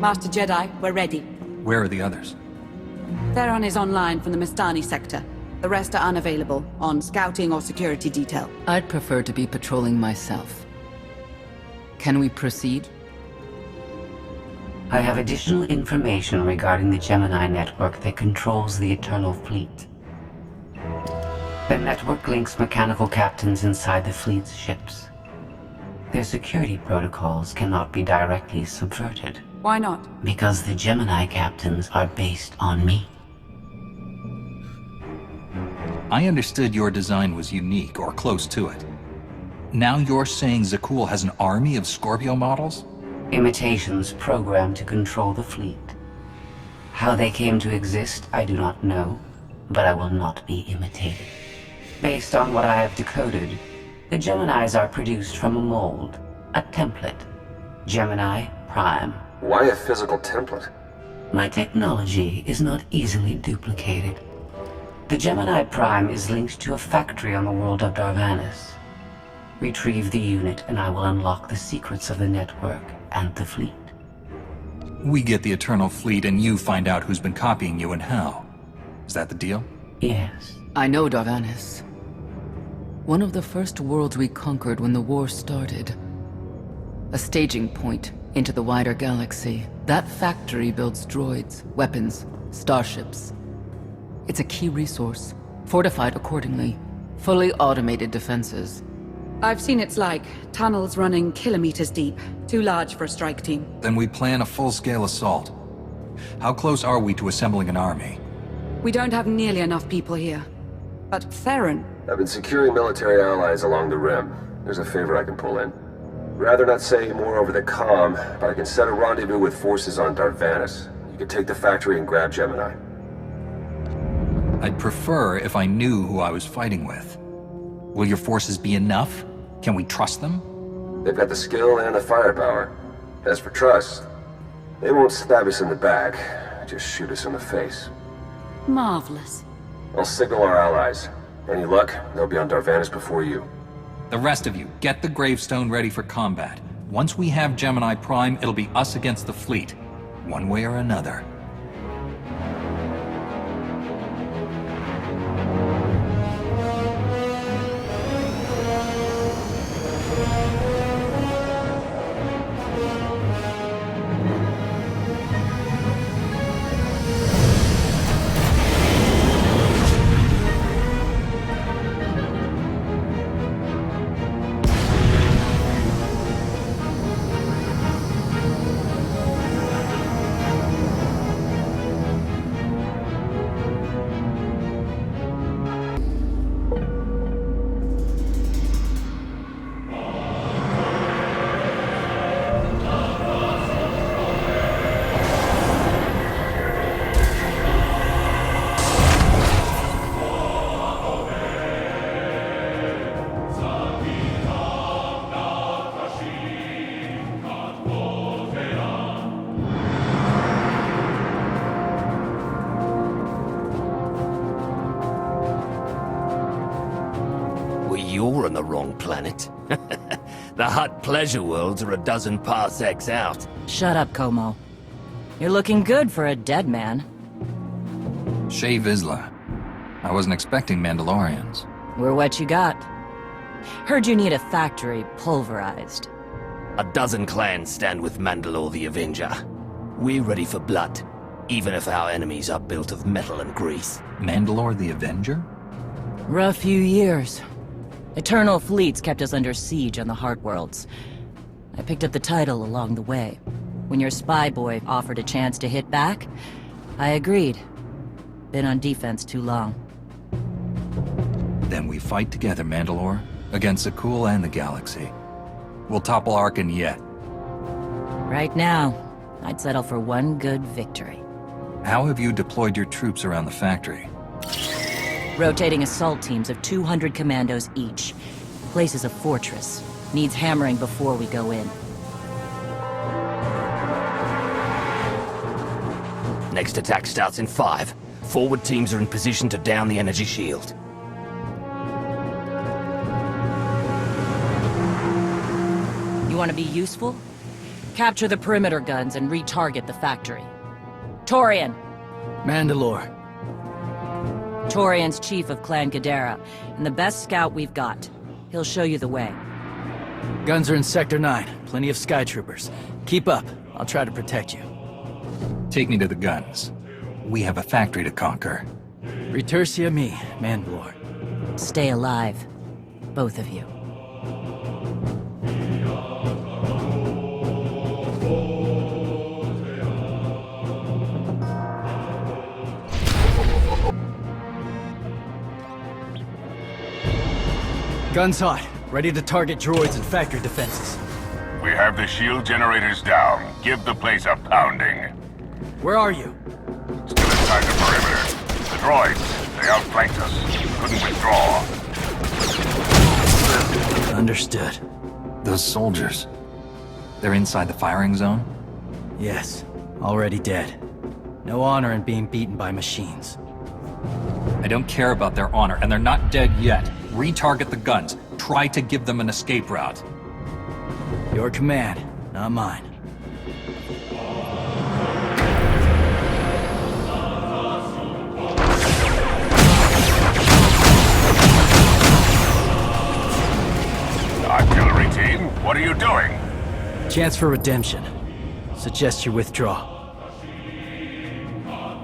Master Jedi, we're ready. Where are the others? Theron is online from the Mistani sector. The rest are unavailable, on scouting or security detail. I'd prefer to be patrolling myself. Can we proceed? I have additional information regarding the Gemini network that controls the Eternal Fleet. The network links mechanical captains inside the fleet's ships. Their security protocols cannot be directly subverted. Why not? Because the Gemini captains are based on me. I understood your design was unique, or close to it. Now you're saying Zakul has an army of Scorpio models? Imitations programmed to control the fleet. How they came to exist, I do not know, but I will not be imitated. Based on what I have decoded, the Geminis are produced from a mold, a template. Gemini Prime. Why a physical template? My technology is not easily duplicated. The Gemini Prime is linked to a factory on the world of Darvannis. Retrieve the unit and I will unlock the secrets of the network and the fleet. We get the Eternal Fleet and you find out who's been copying you and how. Is that the deal? Yes. I know Darvannis. One of the first worlds we conquered when the war started. A staging point into the wider galaxy. That factory builds droids, weapons, starships. It's a key resource, fortified accordingly. Fully automated defenses. I've seen it's like tunnels running kilometers deep. Too large for a strike team. Then we plan a full-scale assault. How close are we to assembling an army? We don't have nearly enough people here. But Theron... I've been securing military allies along the rim. There's a favor I can pull in. Rather not say more over the comm, but I can set a rendezvous with forces on Darvannis. You can take the factory and grab Gemini. I'd prefer if I knew who I was fighting with. Will your forces be enough? Can we trust them? They've got the skill and the firepower. As for trust, they won't stab us in the back, just shoot us in the face. Marvelous. I'll signal our allies. Any luck, they'll be on Darvannis before you. The rest of you, get the gravestone ready for combat. Once we have Gemini Prime, it'll be us against the fleet. One way or another. You're on the wrong planet. The Hutt pleasure worlds are a dozen parsecs out. Shut up, Como. You're looking good for a dead man. Shea Vizsla. I wasn't expecting Mandalorians. We're what you got. Heard you need a factory pulverized. A dozen clans stand with Mandalore the Avenger. We're ready for blood, even if our enemies are built of metal and grease. Mandalore the Avenger? Rough few years. Eternal fleets kept us under siege on the Heart Worlds. I picked up the title along the way. When your spy boy offered a chance to hit back, I agreed. Been on defense too long. Then we fight together, Mandalore, against Zakul and the galaxy. We'll topple Arcann yet. Right now, I'd settle for one good victory. How have you deployed your troops around the factory? Rotating assault teams of 200 commandos each. Place is a fortress. Needs hammering before we go in. Next attack starts in 5. Forward teams are in position to down the energy shield. You want to be useful? Capture the perimeter guns and retarget the factory. Torian! Mandalore. Torian's chief of Clan Ghidorah, and the best scout we've got. He'll show you the way. Guns are in Sector 9. Plenty of Sky Troopers. Keep up. I'll try to protect you. Take me to the guns. We have a factory to conquer. Retursia me, Mandalore. Stay alive. Both of you. Guns hot. Ready to target droids and factory defenses. We have the shield generators down. Give the place a pounding. Where are you? Still inside the perimeter. The droids, they outflanked us. Couldn't withdraw. Understood. Those soldiers. They're inside the firing zone? Yes. Already dead. No honor in being beaten by machines. I don't care about their honor, and they're not dead yet. Retarget the guns. Try to give them an escape route. Your command, not mine. Artillery team, what are you doing? Chance for redemption. Suggest you withdraw.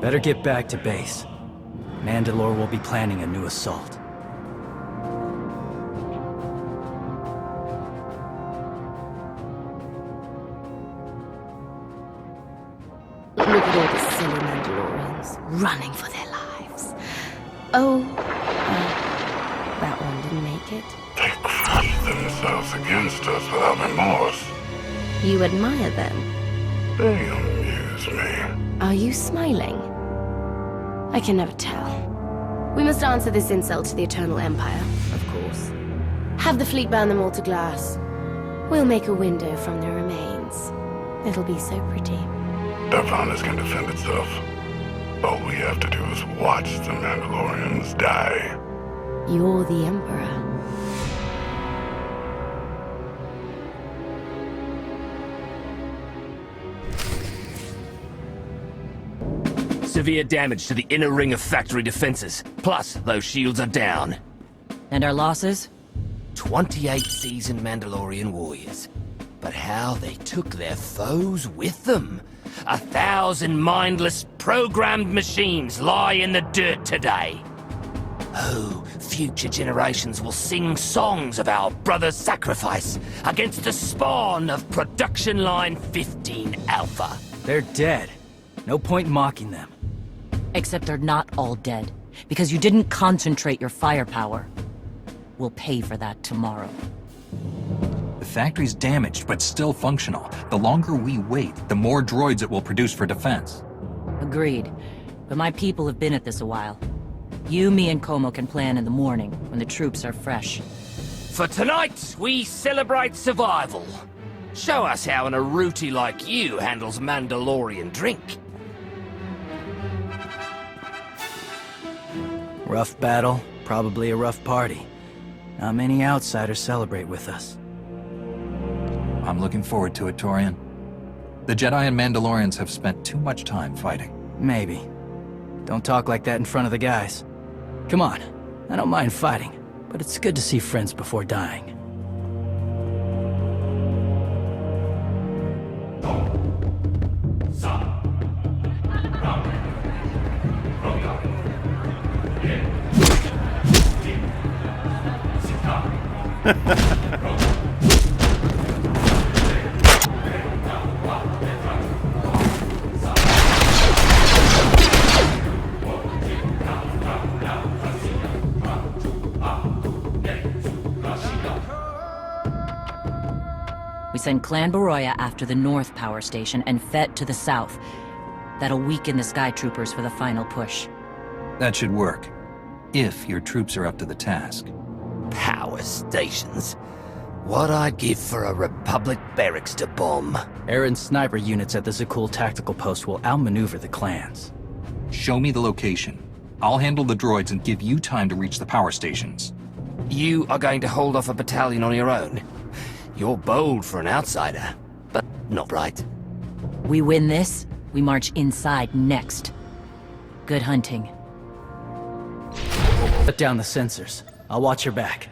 Better get back to base. Mandalore will be planning a new assault. Look at all the silly Mandalorians running for their lives. Oh, that one didn't make it. They crushed themselves against us without remorse. You admire them. They amuse me. Are you smiling? I can never tell. We must answer this insult to the Eternal Empire, of course. Have the fleet burn them all to glass. We'll make a window from their remains. It'll be so pretty. Darvannis can defend itself. All we have to do is watch the Mandalorians die. You're the Emperor. Severe damage to the inner ring of factory defenses. Plus, those shields are down. And our losses? 28 seasoned Mandalorian warriors. But how they took their foes with them. 1,000 mindless, programmed machines lie in the dirt today. Oh, future generations will sing songs of our brother's sacrifice against the spawn of Production Line 15 Alpha. They're dead. No point mocking them. Except they're not all dead, because you didn't concentrate your firepower. We'll pay for that tomorrow. The factory's damaged, but still functional. The longer we wait, the more droids it will produce for defense. Agreed. But my people have been at this a while. You, me, and Como can plan in the morning, when the troops are fresh. For tonight, we celebrate survival. Show us how an Aruti like you handles Mandalorian drink. Rough battle, probably a rough party. Not many outsiders celebrate with us. I'm looking forward to it, Torian. The Jedi and Mandalorians have spent too much time fighting. Maybe. Don't talk like that in front of the guys. Come on, I don't mind fighting, but it's good to see friends before dying. We send Clan Baroya after the North Power Station and Fett to the south. That'll weaken the Sky Troopers for the final push. That should work. If your troops are up to the task. Power stations. What I'd give for a Republic barracks to bomb. Aaron's sniper units at the Zakul tactical post will outmaneuver the clans. Show me the location. I'll handle the droids and give you time to reach the power stations. You are going to hold off a battalion on your own. You're bold for an outsider, but not right. We win this, we march inside next. Good hunting. Put down the sensors. I'll watch your back.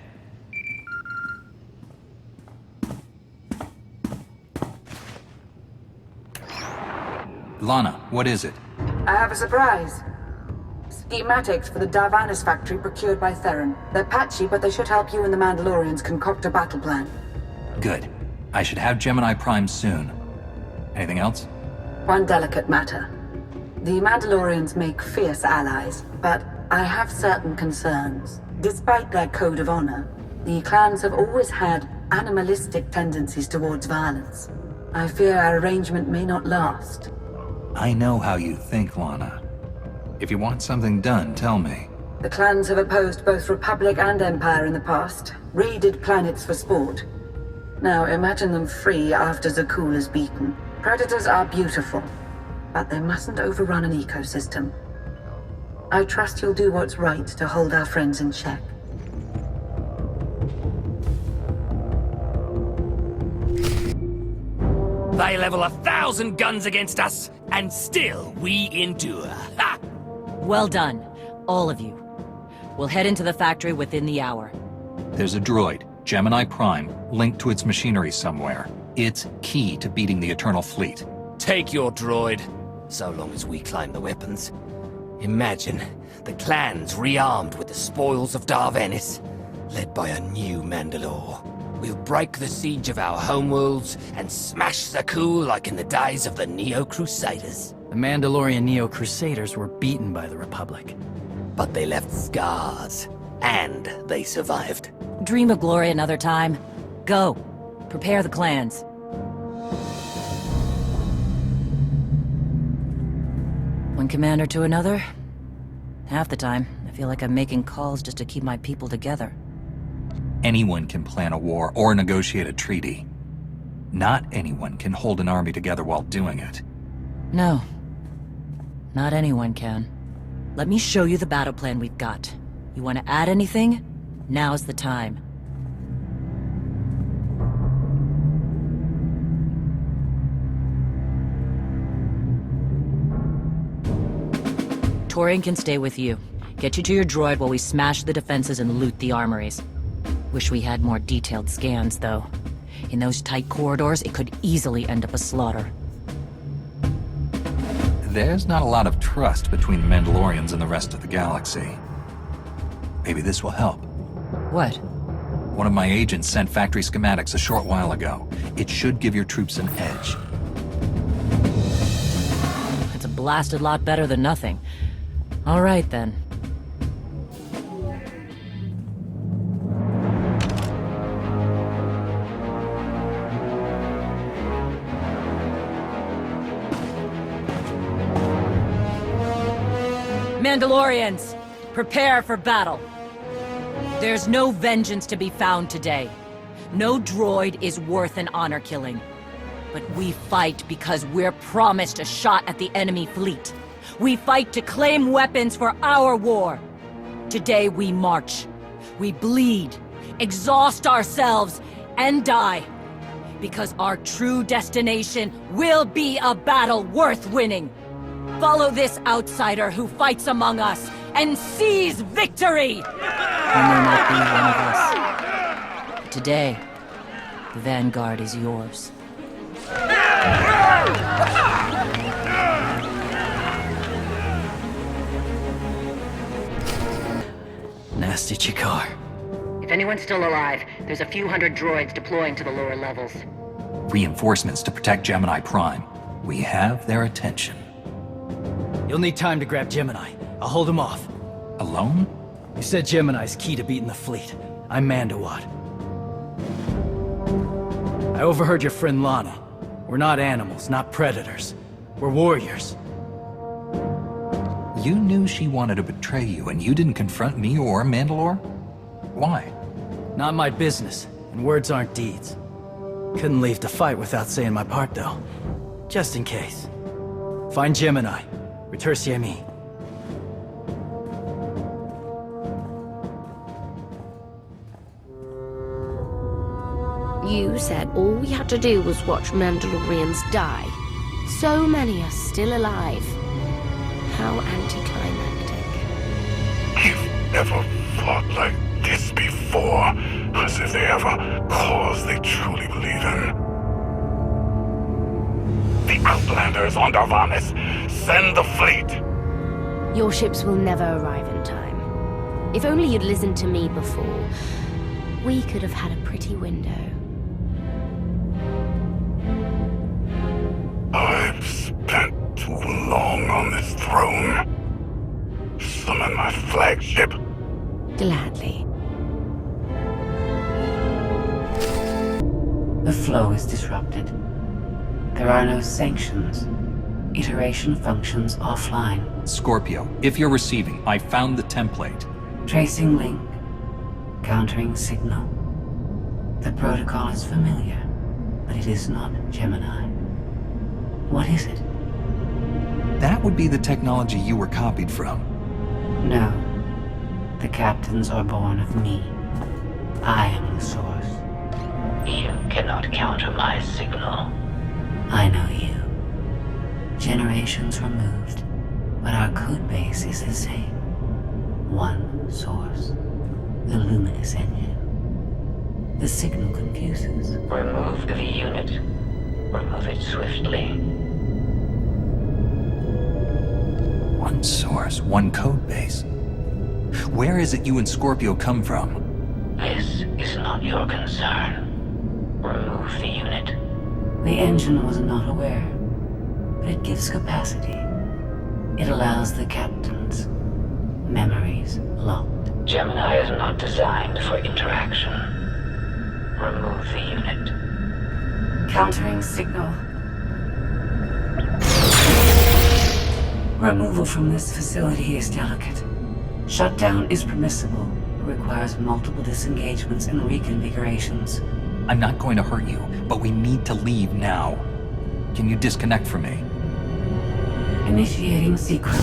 Lana, what is it? I have a surprise. Schematics for the Darvannis factory procured by Theron. They're patchy, but they should help you and the Mandalorians concoct a battle plan. Good. I should have Gemini Prime soon. Anything else? One delicate matter. The Mandalorians make fierce allies, but I have certain concerns. Despite their code of honor, the clans have always had animalistic tendencies towards violence. I fear our arrangement may not last. I know how you think, Lana. If you want something done, tell me. The clans have opposed both Republic and Empire in the past, raided planets for sport. Now imagine them free after Zakul is beaten. Predators are beautiful, but they mustn't overrun an ecosystem. I trust you'll do what's right to hold our friends in check. They level 1,000 guns against us, and still we endure. Ha! Well done, all of you. We'll head into the factory within the hour. There's a droid, Gemini Prime, linked to its machinery somewhere. It's key to beating the Eternal Fleet. Take your droid, so long as we claim the weapons. Imagine the clans rearmed with the spoils of Darvannis, led by a new Mandalore. We'll break the siege of our homeworlds and smash Zakul like in the days of the Neo-Crusaders. The Mandalorian Neo-Crusaders were beaten by the Republic. But they left scars, and they survived. Dream of glory another time. Go. Prepare the clans. One commander to another. Half the time, I feel like I'm making calls just to keep my people together. Anyone can plan a war or negotiate a treaty. Not anyone can hold an army together while doing it. No. Not anyone can. Let me show you the battle plan we've got. You want to add anything? Now's the time. Torian can stay with you. Get you to your droid while we smash the defenses and loot the armories. Wish we had more detailed scans, though. In those tight corridors, it could easily end up a slaughter. There's not a lot of trust between the Mandalorians and the rest of the galaxy. Maybe this will help. What? One of my agents sent factory schematics a short while ago. It should give your troops an edge. It's a blasted lot better than nothing. All right, then. Mandalorians, prepare for battle. There's no vengeance to be found today. No droid is worth an honor killing. But we fight because we're promised a shot at the enemy fleet. We fight to claim weapons for our war. Today we march. We bleed, exhaust ourselves, and die. Because our true destination will be a battle worth winning. Follow this outsider who fights among us and seize victory! And there might be one of us. But today, the vanguard is yours. Nasty Chikar. If anyone's still alive, there's a few hundred droids deploying to the lower levels. Reinforcements to protect Gemini Prime. We have their attention. You'll need time to grab Gemini. I'll hold him off. Alone? You said Gemini's key to beating the fleet. I'm Mandawat. I overheard your friend Lana. We're not animals, not predators. We're warriors. You knew she wanted to betray you, and you didn't confront me or Mandalore? Why? Not my business, and words aren't deeds. Couldn't leave to fight without saying my part, though. Just in case. Find Gemini. Retursi mi. You said all we had to do was watch Mandalorians die. So many are still alive. How anticlimactic. You've never fought like this before, as if they have a cause they truly believe in. The Outlander is on Darvannis. Send the fleet! Your ships will never arrive in time. If only you'd listened to me before, we could have had a pretty window. I've spent too long on this throne. Summon my flagship. Gladly. The flow is disrupted. There are no sanctions. Iteration functions offline. Scorpio, if you're receiving, I found the template. Tracing link. Countering signal. The protocol is familiar, but it is not Gemini. What is it? That would be the technology you were copied from. No. The captains are born of me. I am the source. You cannot counter my signal. I know you. Generations removed, but our code base is the same. One source. The luminous engine. The signal confuses. Remove the unit. Remove it swiftly. One source, one code base. Where is it you and Scorpio come from? This is not your concern. Remove the unit. The engine was not aware, but it gives capacity. It allows the captains. Memories locked. Gemini is not designed for interaction. Remove the unit. Countering signal. Removal from this facility is delicate. Shutdown is permissible, but requires multiple disengagements and reconfigurations. I'm not going to hurt you, but we need to leave now. Can you disconnect from me? Initiating sequence.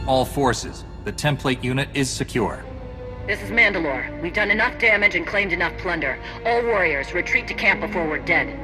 All forces, the template unit is secure. This is Mandalore. We've done enough damage and claimed enough plunder. All warriors, retreat to camp before we're dead.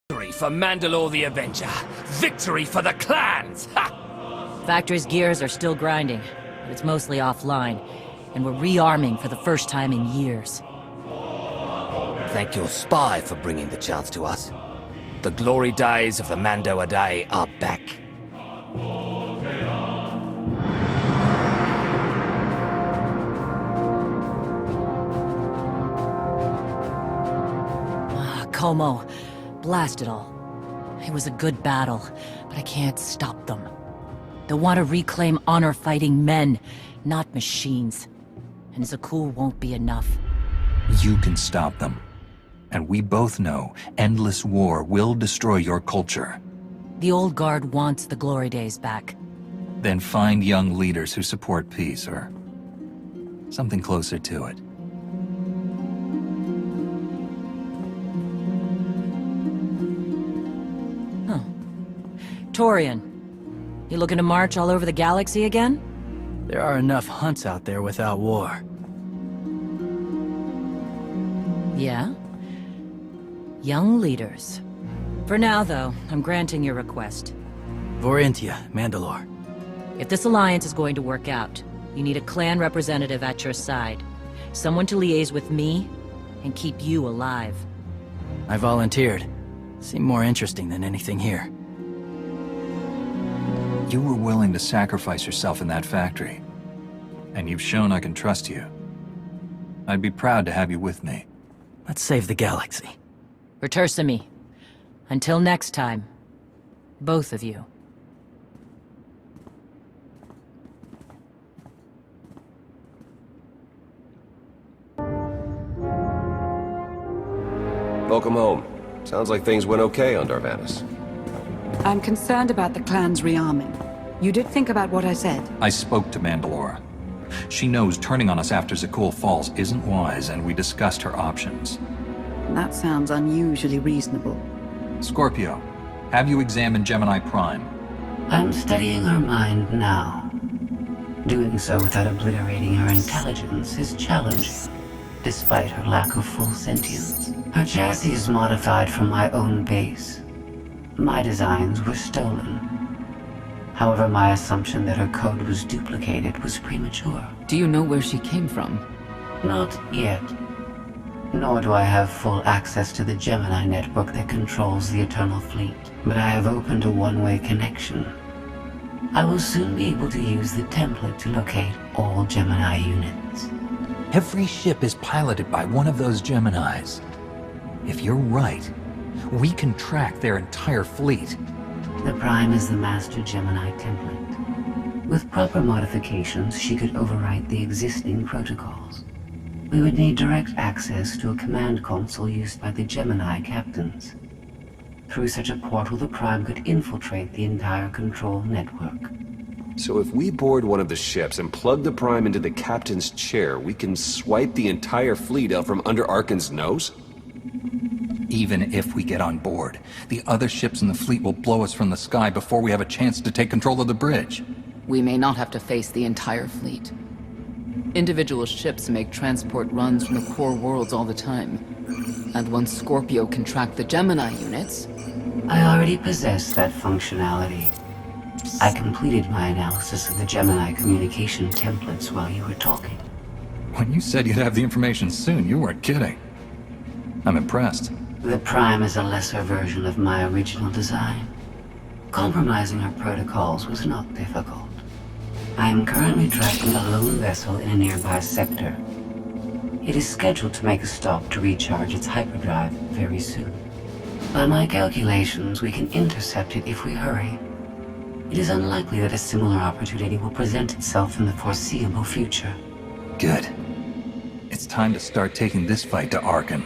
Victory for Mandalore the Avenger! Victory for the clans! Ha! Factory's gears are still grinding, but it's mostly offline, and we're rearming for the first time in years. Thank your spy for bringing the chance to us. The glory days of the Mando Ade are back. Como. Blast it all. It was a good battle, but I can't stop them. They want to reclaim honor-fighting men, not machines. And Zakul won't be enough. You can stop them. And we both know endless war will destroy your culture. The old guard wants the glory days back. Then find young leaders who support peace, or something closer to it. Praetorian. You looking to march all over the galaxy again? There are enough hunts out there without war. Yeah? Young leaders. For now, though, I'm granting your request. Vorintia, Mandalore. If this alliance is going to work out, you need a clan representative at your side. Someone to liaise with me and keep you alive. I volunteered. Seemed more interesting than anything here. You were willing to sacrifice yourself in that factory. And you've shown I can trust you. I'd be proud to have you with me. Let's save the galaxy. Retursa me. Until next time, both of you. Welcome home. Sounds like things went okay on Darvannis. I'm concerned about the clan's rearming. You did think about what I said? I spoke to Mandalore. She knows turning on us after Zakul falls isn't wise, and we discussed her options. That sounds unusually reasonable. Scorpio, have you examined Gemini Prime? I'm studying her mind now. Doing so without obliterating her intelligence is challenging, despite her lack of full sentience. Her chassis is modified from my own base. My designs were stolen. However, my assumption that her code was duplicated was premature. Do you know where she came from? Not yet. Nor do I have full access to the Gemini network that controls the Eternal Fleet. But I have opened a one-way connection. I will soon be able to use the template to locate all Gemini units. Every ship is piloted by one of those Geminis. If you're right, we can track their entire fleet. The Prime is the master Gemini template. With proper modifications, she could overwrite the existing protocols. We would need direct access to a command console used by the Gemini captains. Through such a portal, the Prime could infiltrate the entire control network. So if we board one of the ships and plug the Prime into the captain's chair, we can swipe the entire fleet out from under Arcann's nose? Even if we get on board, the other ships in the fleet will blow us from the sky before we have a chance to take control of the bridge. We may not have to face the entire fleet. Individual ships make transport runs from the core worlds all the time. And once Scorpio can track the Gemini units... I already possess that functionality. I completed my analysis of the Gemini communication templates while you were talking. When you said you'd have the information soon, you weren't kidding. I'm impressed. The Prime is a lesser version of my original design. Compromising her protocols was not difficult. I am currently tracking a lone vessel in a nearby sector. It is scheduled to make a stop to recharge its hyperdrive very soon. By my calculations, we can intercept it if we hurry. It is unlikely that a similar opportunity will present itself in the foreseeable future. Good. It's time to start taking this fight to Arcann.